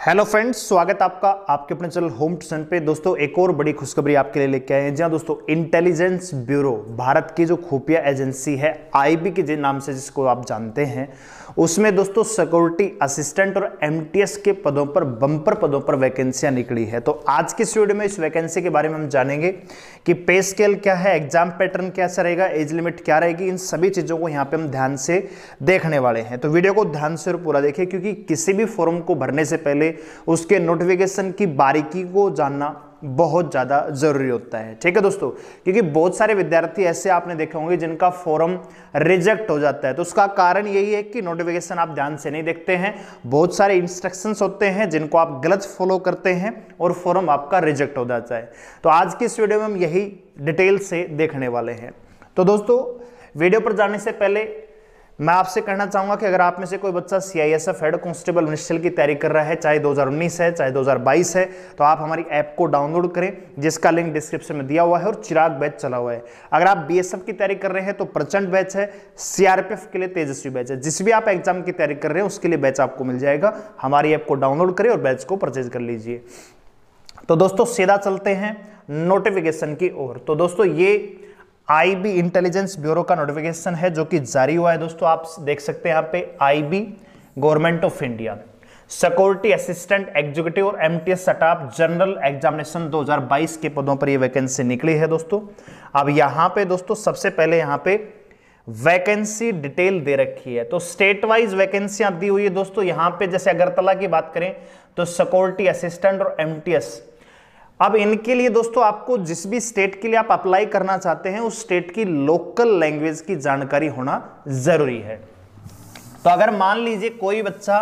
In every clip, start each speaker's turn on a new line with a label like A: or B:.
A: Hello friends, स्वागत आपका आपके अपने चैनल होम ट्यूशन पे। दोस्तों एक और बड़ी खुशखबरी आपके लिए लेके आए हैं। जहां दोस्तों इंटेलिजेंस ब्यूरो, भारत की जो खुफिया एजेंसी है आईबी के नाम से जिसको आप जानते हैं, उसमें दोस्तों सिक्योरिटी असिस्टेंट और एमटीएस के पदों पर बम्पर पदों पर वैकेंसियां निकली है। तो आज की इस वीडियो में इस वैकेंसी के बारे में हम जानेंगे कि पे स्केल क्या है, एग्जाम पैटर्न कैसा रहेगा, एज लिमिट क्या रहेगी, इन सभी चीजों को यहाँ पे हम ध्यान से देखने वाले हैं। तो वीडियो को ध्यान से पूरा देखिए, क्योंकि किसी भी फॉर्म को भरने से पहले उसके नोटिफिकेशन की बारीकी को जानना बहुत ज्यादा जरूरी होता है। ठीक है दोस्तों, क्योंकि बहुत सारे विद्यार्थी ऐसे आपने देखे होंगे जिनका फॉर्म रिजेक्ट हो जाता है। तो उसका कारण यही है कि नोटिफिकेशन आप ध्यान से नहीं देखते हैं, बहुत सारे इंस्ट्रक्शंस होते हैं जिनको आप गलत फॉलो करते हैं और फॉर्म आपका रिजेक्ट हो जाता है। तो आज की इस वीडियो में हम यही डिटेल से देखने वाले हैं। तो दोस्तों वीडियो पर जाने से पहले मैं आपसे कहना चाहूंगा कि अगर आप में से कोई बच्चा सीआईएसएफ हेड कांस्टेबल मिनिस्ट्रियल की तैयारी कर रहा है, चाहे 2019 है चाहे 2022 है, तो आप हमारी ऐप को डाउनलोड करें, जिसका लिंक डिस्क्रिप्शन में दिया हुआ है। और चिराग बैच चला हुआ है। अगर आप बीएसएफ की तैयारी कर रहे हैं तो प्रचंड बैच है, सीआरपीएफ के लिए तेजस्वी बैच है। जिस भी आप एग्जाम की तैयारी कर रहे हैं उसके लिए बैच आपको मिल जाएगा। हमारी ऐप को डाउनलोड करें और बैच को परचेज कर लीजिए। तो दोस्तों सीधा चलते हैं नोटिफिकेशन की ओर। तो दोस्तों ये आईबी इंटेलिजेंस ब्यूरो का नोटिफिकेशन है जो कि जारी हुआ है। दोस्तों आप देख सकते हैं यहाँ पे IB government of India security assistant executive और एमटीएस स्टाफ जनरल एग्जामिनेशन 2022 के पदों पर ये वैकेंसी निकली है। दोस्तों अब यहाँ पे दोस्तों सबसे पहले यहाँ पे वैकेंसी डिटेल दे रखी है। तो स्टेट वाइज वैकेंसियां दी हुई है। दोस्तों यहाँ पे जैसे अगरतला की बात करें तो सिक्योरिटी असिस्टेंट और एमटीएस, अब इनके लिए दोस्तों आपको जिस भी स्टेट के लिए आप अप्लाई करना चाहते हैं उस स्टेट की लोकल लैंग्वेज की जानकारी होना जरूरी है। तो अगर मान लीजिए कोई बच्चा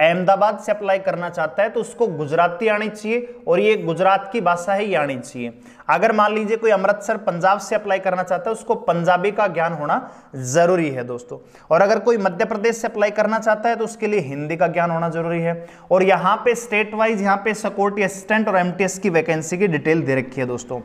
A: अहमदाबाद से अप्लाई करना चाहता है तो उसको गुजराती आनी चाहिए, और ये गुजरात की भाषा है ये आनी चाहिए। अगर मान लीजिए कोई अमृतसर पंजाब से अप्लाई करना चाहता है उसको पंजाबी का ज्ञान होना जरूरी है दोस्तों। और अगर कोई मध्य प्रदेश से अप्लाई करना चाहता है तो उसके लिए हिंदी का ज्ञान होना जरूरी है। और यहाँ पे स्टेट वाइज यहाँ पे सिक्योरिटी असिस्टेंट और एमटीएस की वैकेंसी की डिटेल दे रखी है दोस्तों।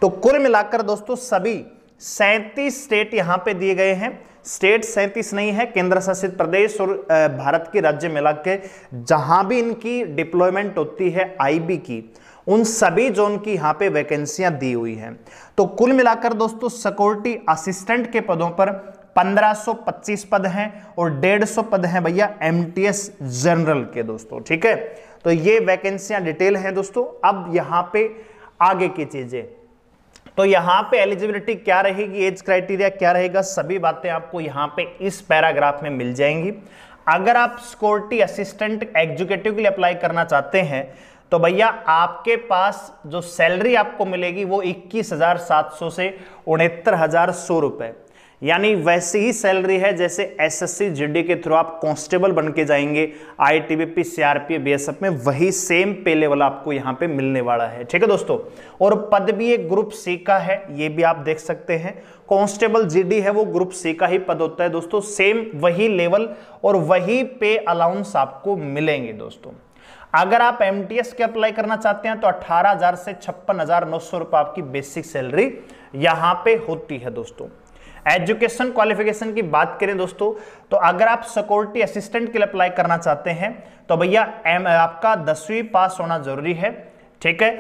A: तो कुल मिलाकर दोस्तों सभी 37 स्टेट यहाँ पे दिए गए हैं। स्टेट 37 नहीं है, केंद्र शासित प्रदेश और भारत के राज्य मिला के जहां भी इनकी डिप्लॉयमेंट होती है आईबी की, उन सभी जोन की यहां पे वैकेंसियां दी हुई हैं। तो कुल मिलाकर दोस्तों सिक्योरिटी असिस्टेंट के पदों पर 1525 पद हैं और 150 पद हैं भैया एमटीएस जनरल के दोस्तों। ठीक है, तो ये वैकेंसियां डिटेल हैं दोस्तों। अब यहां पे आगे की चीजें, तो यहां पे एलिजिबिलिटी क्या रहेगी, एज क्राइटेरिया क्या रहेगा, सभी बातें आपको यहां पे इस पैराग्राफ में मिल जाएंगी। अगर आप सिक्योरिटी असिस्टेंट एग्जीक्यूटिव के लिए अप्लाई करना चाहते हैं तो भैया आपके पास जो सैलरी आपको मिलेगी वो 21,700 से 69,100 रुपए, यानी वैसी ही सैलरी है जैसे एसएससी जीडी के थ्रू आप कांस्टेबल बन के जाएंगे आईटीबीपी सीआरपीएफ बीएसएफ में, वही सेम पे लेवल आपको यहां पे मिलने वाला है। ठीक है दोस्तों, और पद भी एक ग्रुप सी का है, ये भी आप देख सकते हैं। कांस्टेबल जीडी है वो ग्रुप सी का ही पद होता है दोस्तों। सेम वही लेवल और वही पे अलाउंस आपको मिलेंगे दोस्तों। अगर आप एमटीएस के अप्लाई करना चाहते हैं तो 18,000 से 56,900 रुपए आपकी बेसिक सैलरी यहां पे होती है दोस्तों। एजुकेशन क्वालिफिकेशन की बात करें दोस्तों, तो अगर आप सिक्योरिटी असिस्टेंट के लिए अप्लाई करना चाहते हैं तो भैया आपका 10वीं पास होना जरूरी है। ठीक है,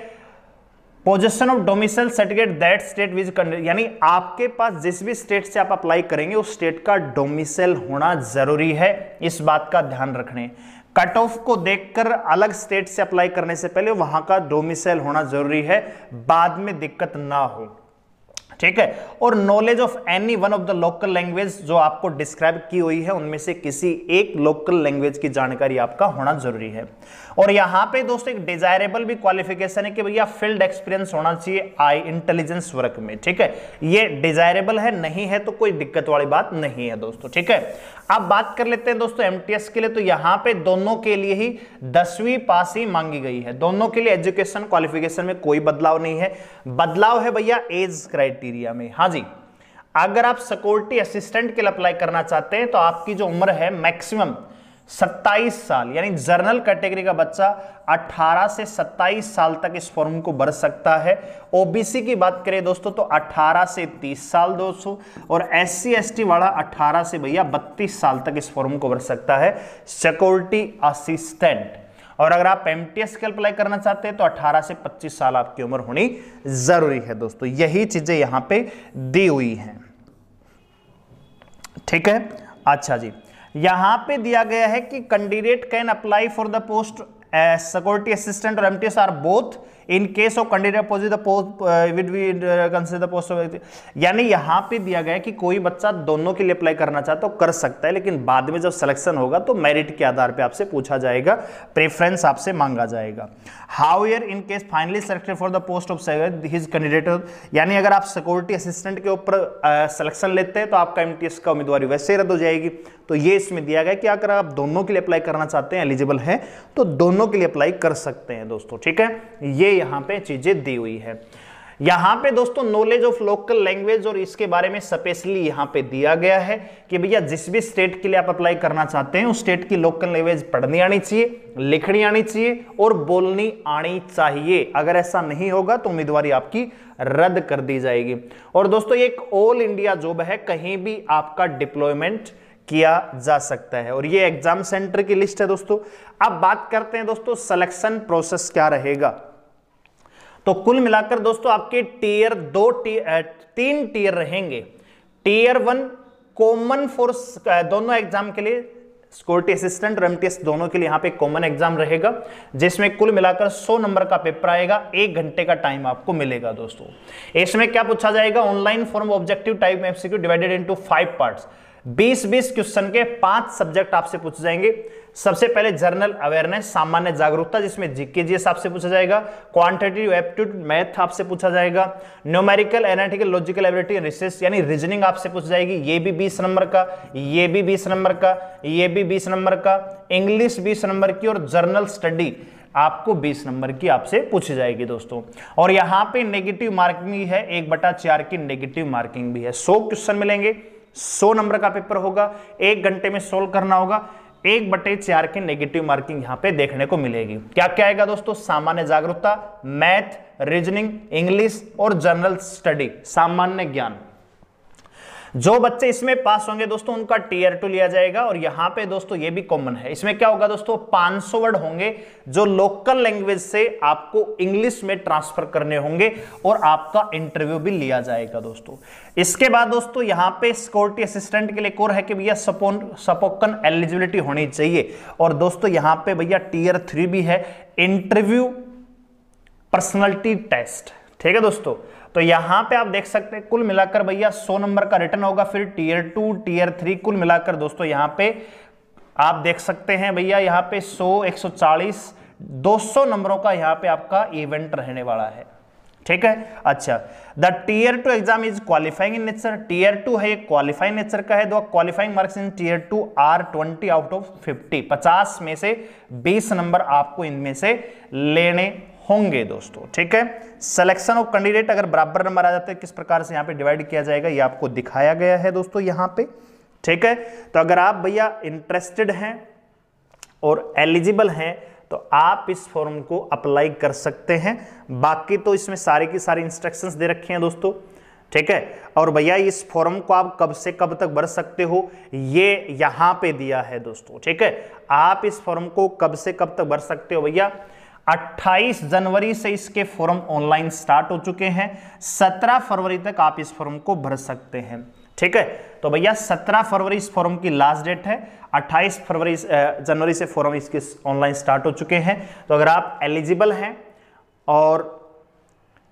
A: position of domicile certificate that state which, यानी आपके पास जिस भी स्टेट से आप अप्लाई करेंगे उस स्टेट का डोमिसाइल होना जरूरी है, इस बात का ध्यान रखने। कट ऑफ को देखकर अलग स्टेट से अप्लाई करने से पहले वहां का डोमिसाइल होना जरूरी है, बाद में दिक्कत ना हो। ठीक है, और knowledge of any one of the local language जो आपको डिस्क्राइब की हुई है उनमें से किसी एक लोकल लैंग्वेज की जानकारी आपका होना जरूरी है। और यहां पे दोस्तों एक डिजायरेबल भी क्वालिफिकेशन है कि भैया फील्ड एक्सपीरियंस होना चाहिए आई इंटेलिजेंस वर्क में। ठीक है, ये डिजायरेबल है, नहीं है तो कोई दिक्कत वाली बात नहीं है दोस्तों। ठीक है, अब बात कर लेते हैं दोस्तों एमटीएस के लिए। तो यहां पे दोनों के लिए ही 10वीं पास ही मांगी गई है, दोनों के लिए एजुकेशन क्वालिफिकेशन में कोई बदलाव नहीं है। बदलाव है भैया एज क्राइटेरिया में। हाँ जी, अगर आप सिक्योरिटी असिस्टेंट के लिए अप्लाई करना चाहते हैं तो आपकी जो उम्र है मैक्सिमम 27 साल, यानी जनरल कैटेगरी का बच्चा 18 से 27 साल तक इस फॉर्म को भर सकता है। ओबीसी की बात करें दोस्तों तो 18 से 30 साल दोस्तों, और एससी एसटी वाला 18 से भैया 32 साल तक इस फॉर्म को भर सकता है सिक्योरिटी असिस्टेंट। और अगर आप एमटीएस के अप्लाई करना चाहते हैं तो 18 से 25 साल आपकी उम्र होनी जरूरी है दोस्तों। यही चीजें यहां पे दी हुई हैं, ठीक है। अच्छा जी, यहां पे दिया गया है कि candidate can apply for the post security assistant और MTS are both in case of candidate opposite the post with we consider the post. यानी यहां पे दिया गया है कि कोई बच्चा दोनों के लिए अप्लाई करना चाहता तो कर सकता है, लेकिन बाद में जब सिलेक्शन होगा तो मेरिट के आधार पे आपसे पूछा जाएगा, प्रेफरेंस आपसे मांगा जाएगा। However in case finally selected for the post of his candidate, यानी अगर आप सिक्योरिटी असिस्टेंट के ऊपर सिलेक्शन लेते हैं तो आपका एमटीएस का उम्मीदवारी वैसे रद्द हो जाएगी। तो ये इसमें दिया गया कि अगर आप दोनों के लिए अप्लाई करना चाहते हैं, एलिजिबल हैं, तो दोनों के लिए अप्लाई कर सकते हैं दोस्तों, ठीक है। ये यहां पे चीजें दी हुई है। यहां पे दोस्तों नॉलेज ऑफ लोकल लैंग्वेज और इसके बारे में स्पेशली यहां पे दिया गया है कि भैया जिस भी स्टेट के लिए आप अप्लाई करना चाहते हैं उस स्टेट की लोकल लैंग्वेज पढ़नी आनी चाहिए, लिखनी आनी चाहिए और बोलनी आनी चाहिए। अगर ऐसा नहीं होगा तो उम्मीदवारी आपकी रद्द कर दी जाएगी। और दोस्तों ये एक ऑल इंडिया जॉब है, कहीं भी आपका डिप्लॉयमेंट किया जा सकता है। और ये एग्जाम सेंटर की लिस्ट है दोस्तों। अब बात करते हैं दोस्तों सिलेक्शन प्रोसेस क्या रहेगा। तो कुल मिलाकर दोस्तों आपके टीयर 3 टीयर रहेंगे। टीयर 1 कॉमन फॉर दोनों एग्जाम के लिए, सिक्योरिटी असिस्टेंट और एमटीएस दोनों के लिए यहां पे कॉमन एग्जाम रहेगा, जिसमें कुल मिलाकर 100 नंबर का पेपर आएगा। 1 घंटे का टाइम आपको मिलेगा दोस्तों। इसमें क्या पूछा जाएगा, online form objective type MCQ divided into 5 parts. 20-20 question के 5 सब्जेक्ट आपसे पूछे जाएंगे। सबसे पहले जनरल अवेयरनेस, सामान्य जागरूकता, जिसमें जीके जीएस आपसे पूछा जाएगा। क्वांटिटेटिव एप्टीट्यूड मैथ आपसे पूछा जाएगा। Numerical, analytical, logical ability, research यानी रीजनिंग आपसे पूछा जाएगी। ये भी 20 नंबर का, ये भी 20 नंबर का, ये भी 20 नंबर का। इंग्लिश 20 नंबर की और जर्नल स्टडी आपको 20 नंबर की आपसे पूछी जाएगी दोस्तों। और यहां पे नेगेटिव मार्किंग भी है, 1/4 की नेगेटिव मार्किंग भी है। 100 क्वेश्चन मिलेंगे, 100 नंबर का पेपर होगा, 1 घंटे में सोल्व करना होगा। 1/4 की नेगेटिव मार्किंग यहां पे देखने को मिलेगी। क्या क्या आएगा दोस्तों, सामान्य जागरूकता, मैथ, रीजनिंग, इंग्लिश और जनरल स्टडी, सामान्य ज्ञान। जो बच्चे इसमें पास होंगे दोस्तों उनका टीयर 2 लिया जाएगा। और यहां पे दोस्तों ये भी कॉमन है, इसमें क्या होगा दोस्तों, 500 वर्ड होंगे जो लोकल लैंग्वेज से आपको इंग्लिश में ट्रांसफर करने होंगे और आपका इंटरव्यू भी लिया जाएगा दोस्तों। इसके बाद दोस्तों यहां पे सिक्योरिटी असिस्टेंट के लिए कोर है कि भैया स्पोकन एलिजिबिलिटी होनी चाहिए। और दोस्तों यहां पे भैया टीयर 3 भी है, इंटरव्यू पर्सनैलिटी टेस्ट, ठीक है दोस्तों। तो यहां पे आप देख सकते हैं कुल मिलाकर भैया 100 नंबर का रिटर्न होगा, फिर टीयर 2, टीयर 3 कुल मिलाकर दोस्तों यहां पे आप देख सकते हैं भैया यहां पे 100, 140, 200 नंबरों का यहां पे आपका इवेंट रहने वाला है, ठीक है। अच्छा, the tier 2 exam is qualifying in nature. Tier 2 है ये क्वालिफाइंग नेचर का है। दो qualifying marks in tier 2 are 20 out of 50। 50 में से 20 नंबर आपको इनमें से लेने होंगे दोस्तों, ठीक है। सिलेक्शन ऑफ कैंडिडेट अगर बराबर नंबर आ जाते हैं किस प्रकार से यहां पे डिवाइड किया जाएगा ये आपको दिखाया गया है दोस्तों यहां पे, ठीक है। तो अगर आप भैया इंटरेस्टेड हैं और एलिजिबल हैं तो आप इस फॉर्म को अप्लाई कर सकते हैं। बाकी तो इसमें सारी की सारी इंस्ट्रक्शंस दे रखे हैं दोस्तों, ठीक है। और भैया इस फॉर्म को आप कब से कब तक भर सकते हो ये यहां पे दिया है दोस्तों, ठीक है। आप इस फॉर्म को कब से कब तक भर सकते हो भैया, 28 जनवरी से इसके फॉर्म ऑनलाइन स्टार्ट हो चुके हैं। 17 फरवरी तक आप इस फॉर्म को भर सकते हैं, ठीक है। तो भैया 17 फरवरी इस फॉर्म की लास्ट डेट है, 28 जनवरी से फॉर्म इसके ऑनलाइन स्टार्ट हो चुके हैं। तो अगर आप एलिजिबल हैं और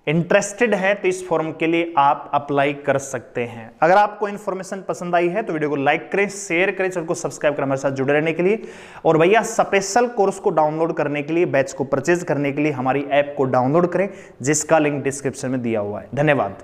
A: इंटरेस्टेड है तो इस फॉर्म के लिए आप अप्लाई कर सकते हैं। अगर आपको इन्फॉर्मेशन पसंद आई है तो वीडियो को लाइक करें, शेयर करें, चैनल को सब्सक्राइब करें हमारे साथ जुड़े रहने के लिए। और भैया स्पेशल कोर्स को डाउनलोड करने के लिए, बैच को परचेज करने के लिए हमारी ऐप को डाउनलोड करें, जिसका लिंक डिस्क्रिप्शन में दिया हुआ है। धन्यवाद।